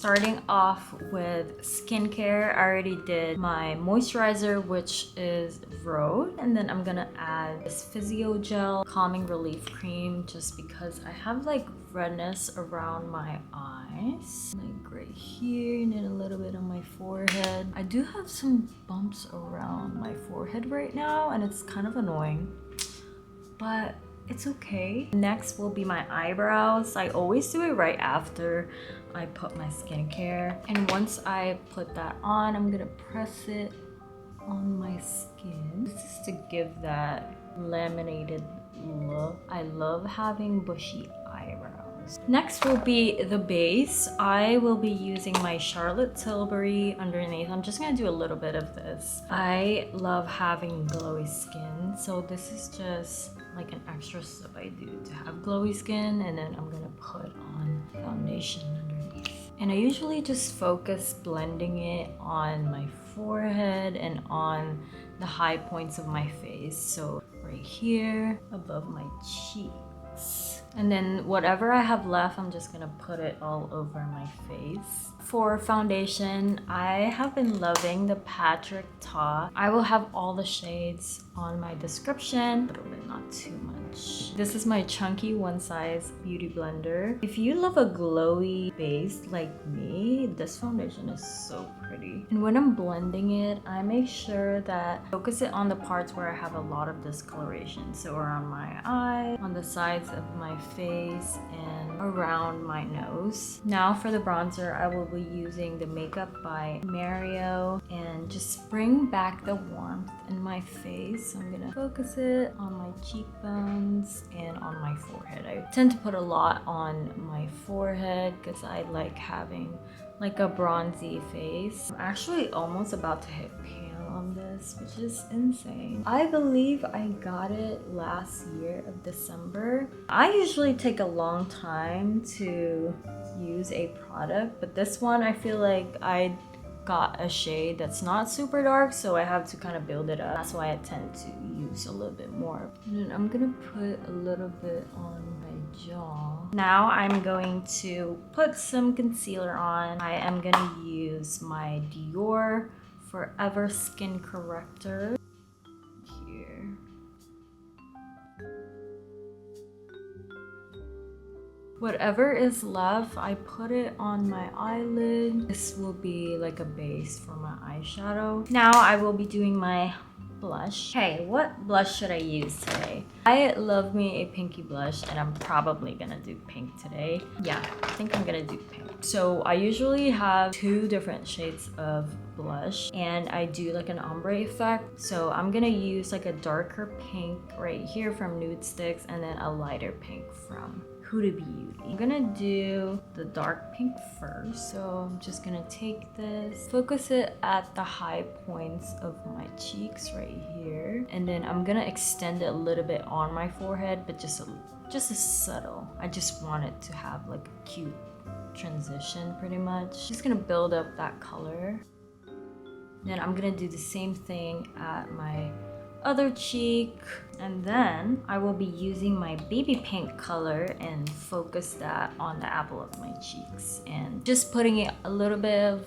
starting off with skincare. I already did my moisturizer, which is Rose, and then I'm gonna add this Physio Gel Calming Relief Cream just because I have like redness around my eyes, like right here, and then a little bit on my forehead. I do have some bumps around my forehead right now, and it's kind of annoying, but it's okay. Next will be my eyebrows. I always do it right after I put my skincare. And once I put that on, I'm gonna press it on my skin. This is to give that laminated look. I love having bushy eyebrows. Next will be the base. I will be using my Charlotte Tilbury underneath. I'm just gonna do a little bit of this. I love having glowy skin, so this is just like an extra step I do to have glowy skin, and then I'm gonna put on foundation underneath. And I usually just focus blending it on my forehead and on the high points of my face. So right here, above my cheeks. And then whatever I have left, I'm just gonna put it all over my face. For foundation, I have been loving the Patrick Ta. I will have all the shades on my description, a little bit, not too much. This is my chunky one size beauty blender. If you love a glowy base like me, this foundation is so pretty. And when I'm blending it, I make sure that I focus it on the parts where I have a lot of discoloration. So around my eye, on the sides of my face, and around my nose. Now for the bronzer, I will be using the Makeup by Mario and just bring back the warmth in my face. So I'm gonna focus it on my cheekbones and on my forehead. I tend to put a lot on my forehead because I like having like a bronzy face. I'm actually almost about to hit pale on this, which is insane. I believe I got it last year of December. I usually take a long time to use a product, but this one I feel like I got a shade that's not super dark, so I have to kind of build it up. That's why I tend to use a little bit more. And then I'm gonna put a little bit on my jaw. Now I'm going to put some concealer on. I am gonna use my Dior Forever Skin Corrector here. Whatever is left, I put it on my eyelid. This will be like a base for my eyeshadow. Now I will be doing my blush. Hey, what blush should I use today? I love me a pinky blush, and I'm probably gonna do pink today. Yeah, I think I'm gonna do pink. So I usually have 2 different shades of blush, and I do like an ombre effect. So I'm gonna use like a darker pink right here from Nude Sticks, and then a lighter pink from Huda Beauty. I'm gonna do the dark pink first. So I'm just gonna take this, focus it at the high points of my cheeks right here. And then I'm gonna extend it a little bit on my forehead, but just a subtle. I just want it to have like a cute transition pretty much. Just gonna build up that color. Then I'm gonna do the same thing at my other cheek, and then I will be using my baby pink color and focus that on the apple of my cheeks, and just putting it a little bit of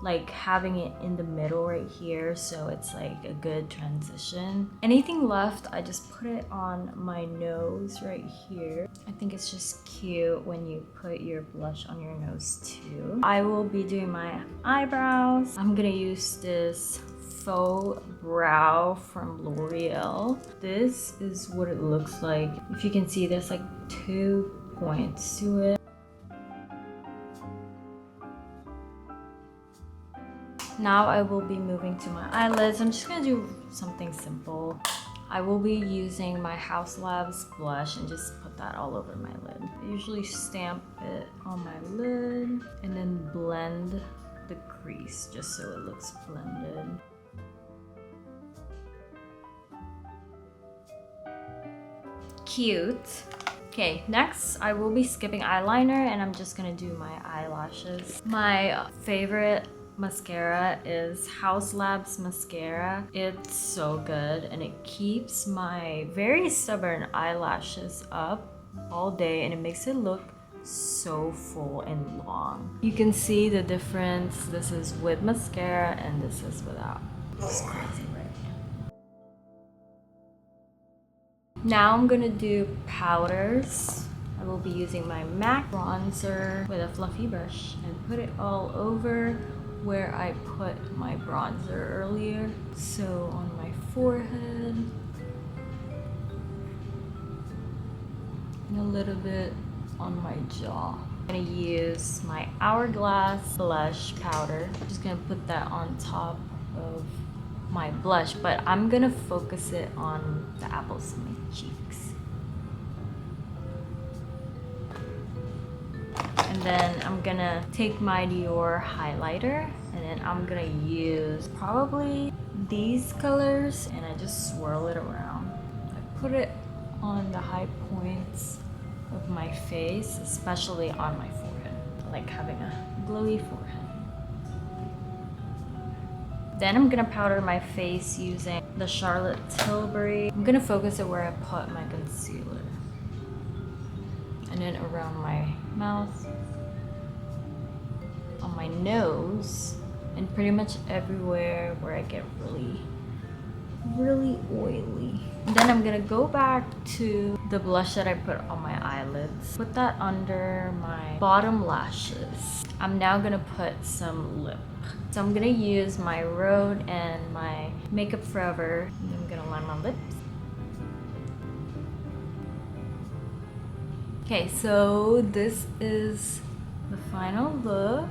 like having it in the middle right here, so it's like a good transition. Anything left, I just put it on my nose right here. I think it's just cute when you put your blush on your nose too. I will be doing my eyebrows. I'm gonna use this faux brow from L'Oreal. This is what it looks like. If you can see, there's like 2 points to it. Now I will be moving to my eyelids. I'm just gonna do something simple. I will be using my House Labs blush and just put that all over my lid. I usually stamp it on my lid and then blend the crease just so it looks blended. Cute. Okay, next I will be skipping eyeliner, and I'm just gonna do my eyelashes. My favorite mascara is House Labs mascara. It's so good, and it keeps my very stubborn eyelashes up all day, and it makes it look so full and long. You can see the difference. This is with mascara and this is without. It's crazy, right? Now I'm gonna do powders. I will be using my MAC bronzer with a fluffy brush and put it all over where I put my bronzer earlier. So on my forehead, and a little bit on my jaw. I'm gonna use my Hourglass blush powder. I'm just gonna put that on top of my blush, but I'm gonna focus it on the apples of my cheeks. And then I'm gonna take my Dior highlighter and then I'm gonna use probably these colors and I just swirl it around. I put it on the high points of my face, especially on my forehead. I like having a glowy forehead. Then I'm gonna powder my face using the Charlotte Tilbury. I'm gonna focus it where I put my concealer. And then around my mouth, on my nose, and pretty much everywhere where I get really oily. And then I'm gonna go back to the blush that I put on my eyelids. Put that under my bottom lashes. I'm now gonna put some lip. So I'm gonna use my Rhode and my Makeup Forever. And I'm gonna line my lips. Okay, so this is the final look.